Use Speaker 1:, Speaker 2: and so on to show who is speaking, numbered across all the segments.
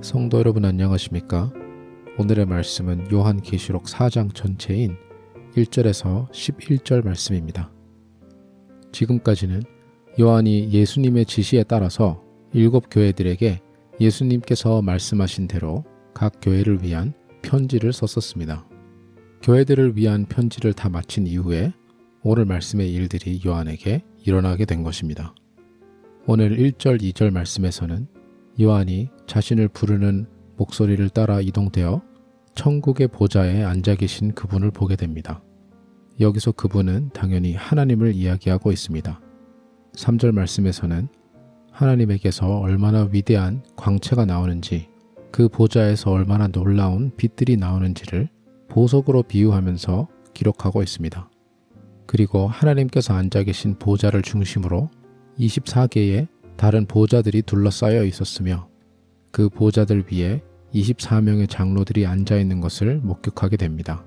Speaker 1: 성도 여러분 안녕하십니까? 오늘의 말씀은 요한계시록 4장 전체인 1절에서 11절 말씀입니다. 지금까지는 요한이 예수님의 지시에 따라서 7교회들에게 예수님께서 말씀하신 대로 각 교회를 위한 편지를 썼었습니다. 교회들을 위한 편지를 다 마친 이후에 오늘 말씀의 일들이 요한에게 일어나게 된 것입니다. 오늘 1절, 2절 말씀에서는 요한이 자신을 부르는 목소리를 따라 이동되어 천국의 보좌에 앉아 계신 그분을 보게 됩니다. 여기서 그분은 당연히 하나님을 이야기하고 있습니다. 3절 말씀에서는 하나님에게서 얼마나 위대한 광채가 나오는지, 그 보좌에서 얼마나 놀라운 빛들이 나오는지를 보석으로 비유하면서 기록하고 있습니다. 그리고 하나님께서 앉아 계신 보좌를 중심으로 24개의 다른 보좌들이 둘러싸여 있었으며 그 보좌들 위에 24명의 장로들이 앉아 있는 것을 목격하게 됩니다.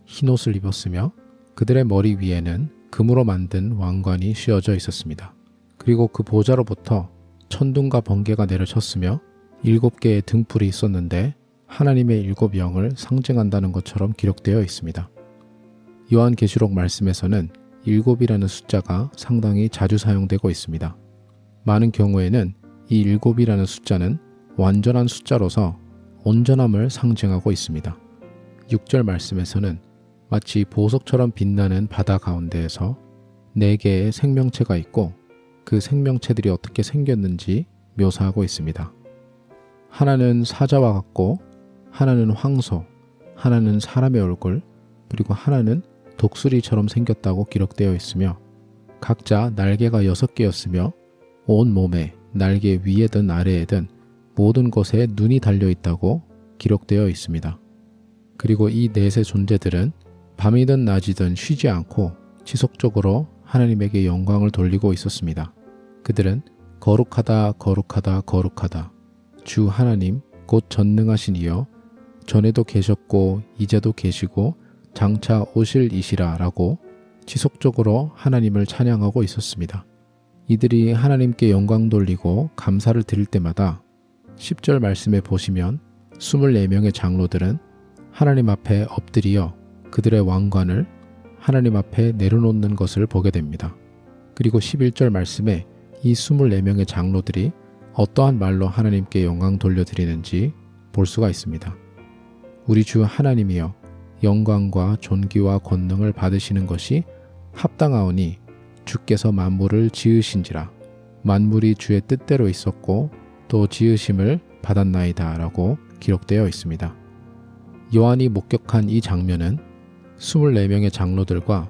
Speaker 1: 흰옷을 입었으며 그들의 머리 위에는 금으로 만든 왕관이 씌워져 있었습니다. 그리고 그 보좌로부터 천둥과 번개가 내려쳤으며 7개의 등불이 있었는데 하나님의 7영을 상징한다는 것처럼 기록되어 있습니다. 요한계시록 말씀에서는 7이라는 숫자가 상당히 자주 사용되고 있습니다. 많은 경우에는 이 7이라는 숫자는 완전한 숫자로서 온전함을 상징하고 있습니다. 6절 말씀에서는 마치 보석처럼 빛나는 바다 가운데에서 4개의 생명체가 있고 그 생명체들이 어떻게 생겼는지 묘사하고 있습니다. 하나는 사자와 같고 하나는 황소, 하나는 사람의 얼굴, 그리고 하나는 독수리처럼 생겼다고 기록되어 있으며 각자 날개가 6개였으며 온 몸에 날개 위에든 아래에든 모든 곳에 눈이 달려있다고 기록되어 있습니다. 그리고 이 넷의 존재들은 밤이든 낮이든 쉬지 않고 지속적으로 하나님에게 영광을 돌리고 있었습니다. 그들은 거룩하다 거룩하다 거룩하다 주 하나님 곧 전능하신 이여 전에도 계셨고 이제도 계시고 장차 오실 이시라 라고 지속적으로 하나님을 찬양하고 있었습니다. 이들이 하나님께 영광 돌리고 감사를 드릴 때마다 10절 말씀에 보시면 24명의 장로들은 하나님 앞에 엎드려 그들의 왕관을 하나님 앞에 내려놓는 것을 보게 됩니다. 그리고 11절 말씀에 이 24명의 장로들이 어떠한 말로 하나님께 영광 돌려드리는지 볼 수가 있습니다. 우리 주 하나님이여 영광과 존귀와 권능을 받으시는 것이 합당하오니 주께서 만물을 지으신지라 만물이 주의 뜻대로 있었고 또 지으심을 받았나이다 라고 기록되어 있습니다. 요한이 목격한 이 장면은 24명의 장로들과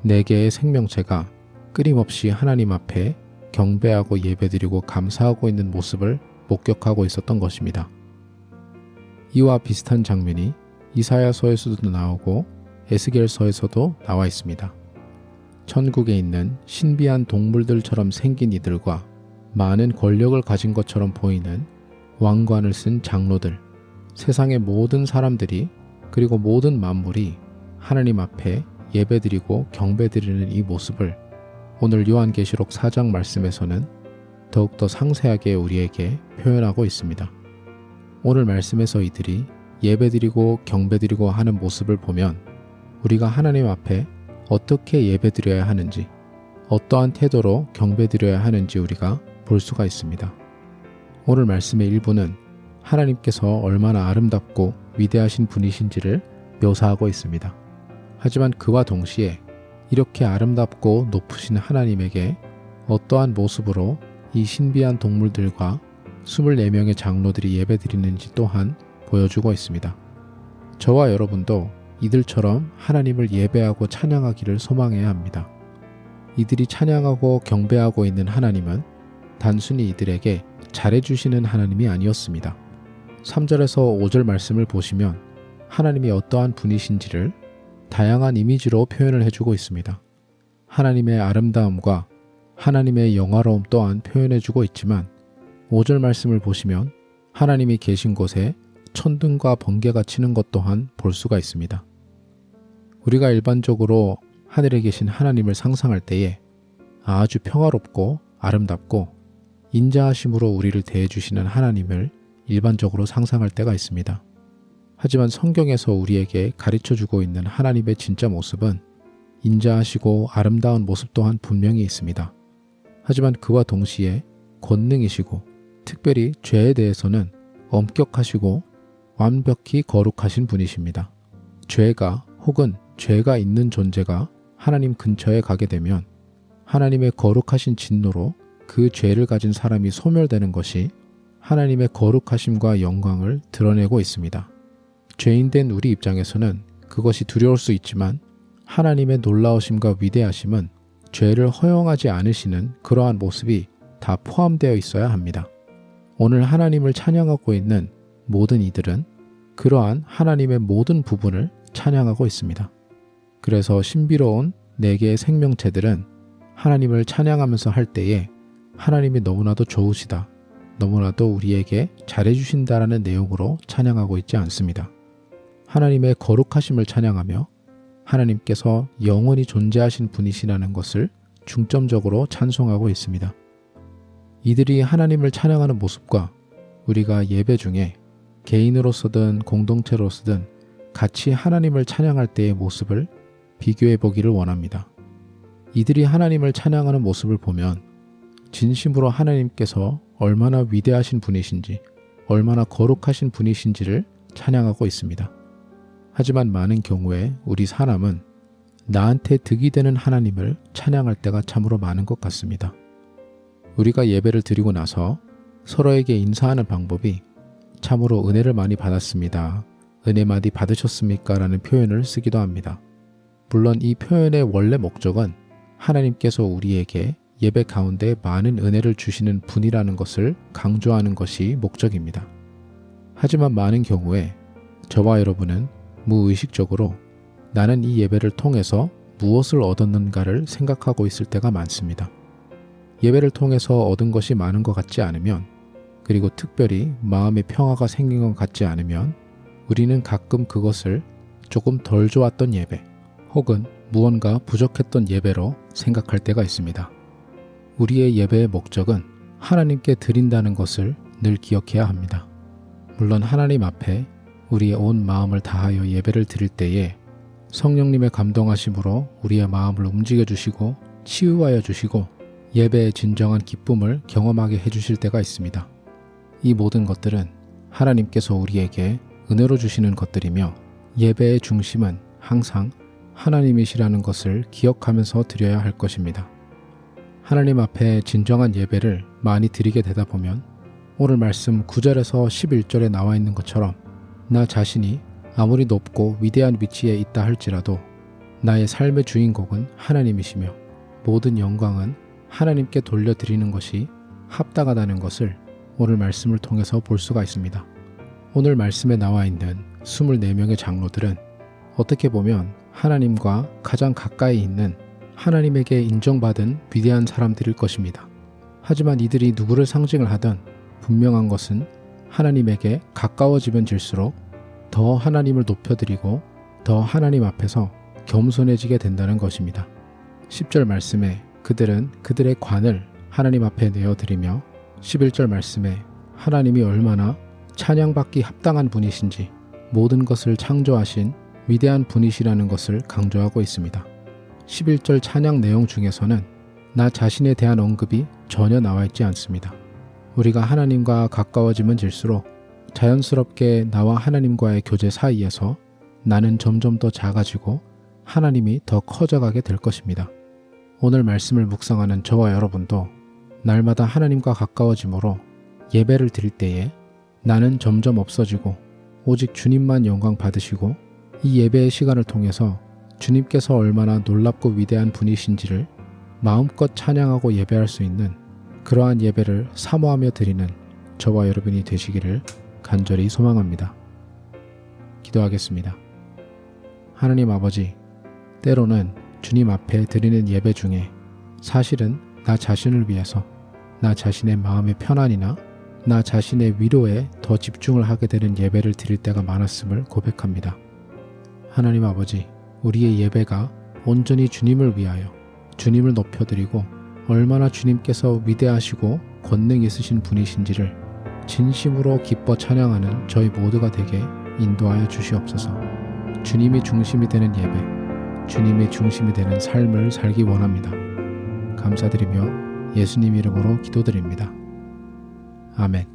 Speaker 1: 4개의 생명체가 끊임없이 하나님 앞에 경배하고 예배드리고 감사하고 있는 모습을 목격하고 있었던 것입니다. 이와 비슷한 장면이 이사야서에서도 나오고 에스겔서에서도 나와 있습니다. 천국에 있는 신비한 동물들처럼 생긴 이들과 많은 권력을 가진 것처럼 보이는 왕관을 쓴 장로들, 세상의 모든 사람들이 그리고 모든 만물이 하나님 앞에 예배드리고 경배드리는 이 모습을 오늘 요한계시록 4장 말씀에서는 더욱더 상세하게 우리에게 표현하고 있습니다. 오늘 말씀에서 이들이 예배드리고 경배드리고 하는 모습을 보면 우리가 하나님 앞에 어떻게 예배드려야 하는지, 어떠한 태도로 경배드려야 하는지 우리가 볼 수가 있습니다. 오늘 말씀의 일부는 하나님께서 얼마나 아름답고 위대하신 분이신지를 묘사하고 있습니다. 하지만 그와 동시에 이렇게 아름답고 높으신 하나님에게 어떠한 모습으로 이 신비한 동물들과 24명의 장로들이 예배드리는지 또한 보여주고 있습니다. 저와 여러분도 이들처럼 하나님을 예배하고 찬양하기를 소망해야 합니다. 이들이 찬양하고 경배하고 있는 하나님은 단순히 이들에게 잘해주시는 하나님이 아니었습니다. 3절에서 5절 말씀을 보시면 하나님이 어떠한 분이신지를 다양한 이미지로 표현을 해주고 있습니다. 하나님의 아름다움과 하나님의 영화로움 또한 표현해주고 있지만 5절 말씀을 보시면 하나님이 계신 곳에 천둥과 번개가 치는 것 또한 볼 수가 있습니다. 우리가 일반적으로 하늘에 계신 하나님을 상상할 때에 아주 평화롭고 아름답고 인자하심으로 우리를 대해주시는 하나님을 일반적으로 상상할 때가 있습니다. 하지만 성경에서 우리에게 가르쳐주고 있는 하나님의 진짜 모습은 인자하시고 아름다운 모습 또한 분명히 있습니다. 하지만 그와 동시에 권능이시고 특별히 죄에 대해서는 엄격하시고 완벽히 거룩하신 분이십니다. 죄가 혹은 죄가 있는 존재가 하나님 근처에 가게 되면 하나님의 거룩하신 진노로 그 죄를 가진 사람이 소멸되는 것이 하나님의 거룩하심과 영광을 드러내고 있습니다. 죄인된 우리 입장에서는 그것이 두려울 수 있지만 하나님의 놀라우심과 위대하심은 죄를 허용하지 않으시는 그러한 모습이 다 포함되어 있어야 합니다. 오늘 하나님을 찬양하고 있는 모든 이들은 그러한 하나님의 모든 부분을 찬양하고 있습니다. 그래서 신비로운 4개의 생명체들은 하나님을 찬양하면서 할 때에 하나님이 너무나도 좋으시다, 너무나도 우리에게 잘해주신다라는 내용으로 찬양하고 있지 않습니다. 하나님의 거룩하심을 찬양하며 하나님께서 영원히 존재하신 분이시라는 것을 중점적으로 찬송하고 있습니다. 이들이 하나님을 찬양하는 모습과 우리가 예배 중에 개인으로서든 공동체로서든 같이 하나님을 찬양할 때의 모습을 비교해 보기를 원합니다. 이들이 하나님을 찬양하는 모습을 보면 진심으로 하나님께서 얼마나 위대하신 분이신지, 얼마나 거룩하신 분이신지를 찬양하고 있습니다. 하지만 많은 경우에 우리 사람은 나한테 득이 되는 하나님을 찬양할 때가 참으로 많은 것 같습니다. 우리가 예배를 드리고 나서 서로에게 인사하는 방법이 참으로 은혜를 많이 받았습니다, 은혜 많이 받으셨습니까? 라는 표현을 쓰기도 합니다. 물론 이 표현의 원래 목적은 하나님께서 우리에게 예배 가운데 많은 은혜를 주시는 분이라는 것을 강조하는 것이 목적입니다. 하지만 많은 경우에 저와 여러분은 무의식적으로 나는 이 예배를 통해서 무엇을 얻었는가를 생각하고 있을 때가 많습니다. 예배를 통해서 얻은 것이 많은 것 같지 않으면, 그리고 특별히 마음의 평화가 생긴 것 같지 않으면 우리는 가끔 그것을 조금 덜 좋았던 예배 혹은 무언가 부족했던 예배로 생각할 때가 있습니다. 우리의 예배의 목적은 하나님께 드린다는 것을 늘 기억해야 합니다. 물론 하나님 앞에 우리의 온 마음을 다하여 예배를 드릴 때에 성령님의 감동하심으로 우리의 마음을 움직여 주시고 치유하여 주시고 예배의 진정한 기쁨을 경험하게 해주실 때가 있습니다. 이 모든 것들은 하나님께서 우리에게 은혜로 주시는 것들이며 예배의 중심은 항상 하나님이시라는 것을 기억하면서 드려야 할 것입니다. 하나님 앞에 진정한 예배를 많이 드리게 되다 보면 오늘 말씀 9절에서 11절에 나와 있는 것처럼 나 자신이 아무리 높고 위대한 위치에 있다 할지라도 나의 삶의 주인공은 하나님이시며 모든 영광은 하나님께 돌려드리는 것이 합당하다는 것을 오늘 말씀을 통해서 볼 수가 있습니다. 오늘 말씀에 나와 있는 24명의 장로들은 어떻게 보면 하나님과 가장 가까이 있는 하나님에게 인정받은 위대한 사람들일 것입니다. 하지만 이들이 누구를 상징을 하든 분명한 것은 하나님에게 가까워지면 질수록 더 하나님을 높여드리고 더 하나님 앞에서 겸손해지게 된다는 것입니다. 10절 말씀에 그들은 그들의 관을 하나님 앞에 내어드리며 11절 말씀에 하나님이 얼마나 찬양받기 합당한 분이신지 모든 것을 창조하신 위대한 분이시라는 것을 강조하고 있습니다. 11절 찬양 내용 중에서는 나 자신에 대한 언급이 전혀 나와 있지 않습니다. 우리가 하나님과 가까워지면 질수록 자연스럽게 나와 하나님과의 교제 사이에서 나는 점점 더 작아지고 하나님이 더 커져가게 될 것입니다. 오늘 말씀을 묵상하는 저와 여러분도 날마다 하나님과 가까워짐으로 예배를 드릴 때에 나는 점점 없어지고 오직 주님만 영광 받으시고 이 예배의 시간을 통해서 주님께서 얼마나 놀랍고 위대한 분이신지를 마음껏 찬양하고 예배할 수 있는 그러한 예배를 사모하며 드리는 저와 여러분이 되시기를 간절히 소망합니다. 기도하겠습니다. 하나님 아버지, 때로는 주님 앞에 드리는 예배 중에 사실은 나 자신을 위해서 나 자신의 마음의 편안이나 나 자신의 위로에 더 집중을 하게 되는 예배를 드릴 때가 많았음을 고백합니다. 하나님 아버지, 우리의 예배가 온전히 주님을 위하여 주님을 높여드리고 얼마나 주님께서 위대하시고 권능 있으신 분이신지를 진심으로 기뻐 찬양하는 저희 모두가 되게 인도하여 주시옵소서. 주님이 중심이 되는 예배, 주님이 중심이 되는 삶을 살기 원합니다. 감사드리며 예수님 이름으로 기도드립니다. 아멘.